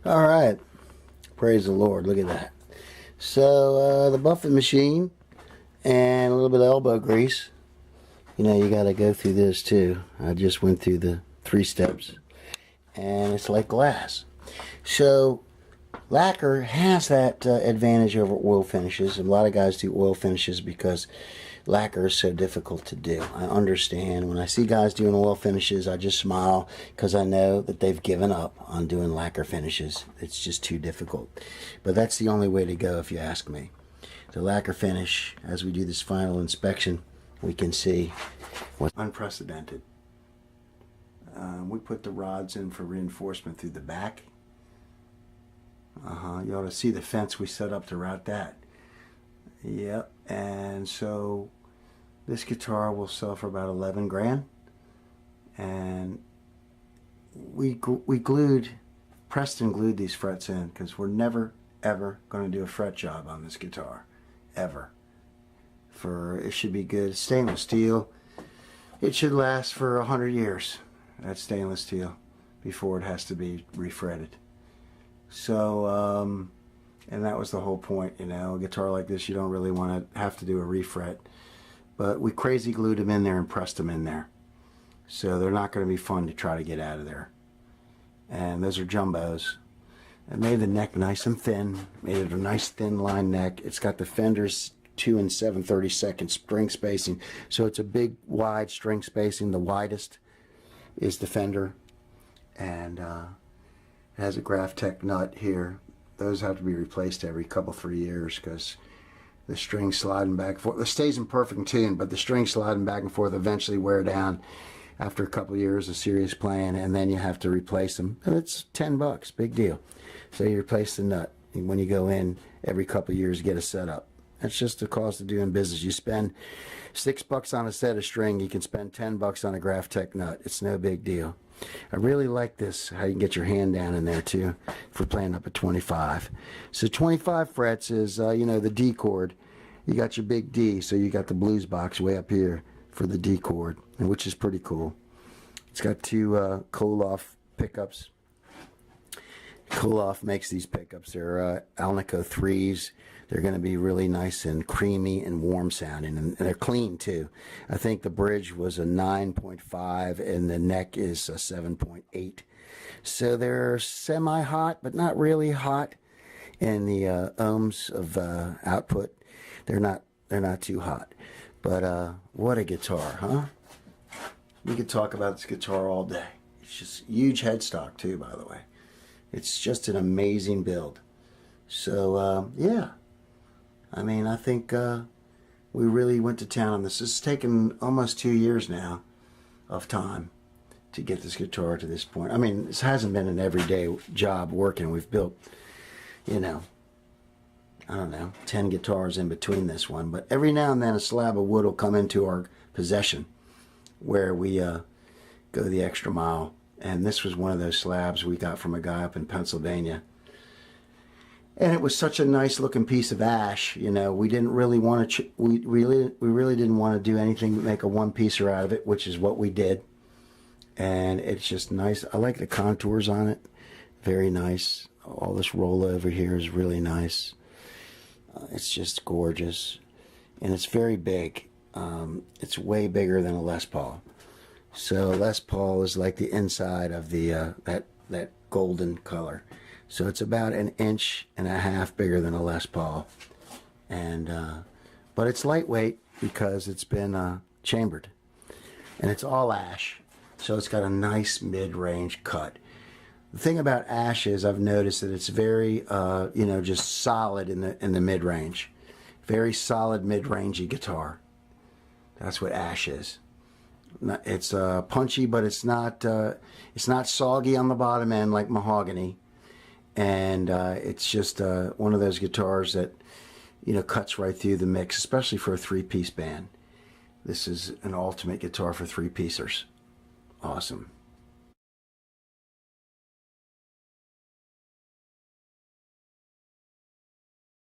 All right. Praise the Lord. Look at that. So the buffing machine and a little bit of elbow grease. You know, you got to go through this too. I just went through the 3 steps. And it's like glass. So lacquer has that advantage over oil finishes. A lot of guys do oil finishes because lacquer is so difficult to do. I understand. When I see guys doing oil finishes, I just smile because I know that they've given up on doing lacquer finishes. It's just too difficult. But that's the only way to go if you ask me. The lacquer finish, as we do this final inspection, we can see what's unprecedented. We put the rods in for reinforcement through the back. You ought to see the fence we set up to route that. Yep. And so this guitar will sell for about 11 grand. And Preston glued these frets in because we're never ever going to do a fret job on this guitar. Ever. It should be good. Stainless steel. It should last for 100 years. That's stainless steel before it has to be refretted. So, and that was the whole point, you know. A guitar like this, you don't really want to have to do a refret. But we crazy glued them in there and pressed them in there. So they're not going to be fun to try to get out of there. And those are jumbos. I made the neck nice and thin. Made it a nice thin line neck. It's got the Fender's 2 7/32 string spacing. So it's a big, wide string spacing. The widest is the Fender. And it has a Graphtec nut here. Those have to be replaced every couple, 3 years because the string sliding back and forth. It stays in perfect tune, but the string sliding back and forth eventually wear down after a couple years of serious playing, and then you have to replace them. And it's $10, big deal. So you replace the nut. And when you go in every couple years, you get a setup. That's just the cost of doing business. You spend $6 on a set of string, you can spend $10 on a Graphtec nut. It's no big deal. I really like this, how you can get your hand down in there too, for playing up at 25. So 25 frets is, you know, the D chord. You got your big D, so you got the blues box way up here for the D chord, which is pretty cool. It's got 2 Koloff pickups. Koloff makes these pickups. They're Alnico 3s. They're going to be really nice and creamy and warm sounding, and they're clean too. I think the bridge was a 9.5 and the neck is a 7.8. So they're semi-hot, but not really hot. And the ohms of output, they're not too hot. But what a guitar, huh? We could talk about this guitar all day. It's just huge headstock too, by the way. It's just an amazing build. So yeah. I mean, I think we really went to town on this. It's taken almost 2 years now of time to get this guitar to this point. I mean, this hasn't been an everyday job working. We've built, you know, I don't know, 10 guitars in between this one. But every now and then a slab of wood will come into our possession where we go the extra mile. And this was one of those slabs we got from a guy up in Pennsylvania. And it was such a nice looking piece of ash, you know. We didn't really want to, we really didn't want to do anything to make a one-piecer out of it, which is what we did. And it's just nice. I like the contours on it. Very nice. All this rollover here is really nice. It's just gorgeous. And it's very big. It's way bigger than a Les Paul. So Les Paul is like the inside of the that golden color. So it's about 1.5 inches bigger than a Les Paul. And but it's lightweight because it's been chambered. And it's all ash. So it's got a nice mid-range cut. The thing about ash is I've noticed that it's very you know, just solid in the mid-range. Very solid mid-rangey guitar. That's what ash is. It's punchy, but it's not soggy on the bottom end like mahogany. And it's just one of those guitars that, you know, cuts right through the mix, especially for a 3-piece band. This is an ultimate guitar for 3-piecers. Awesome.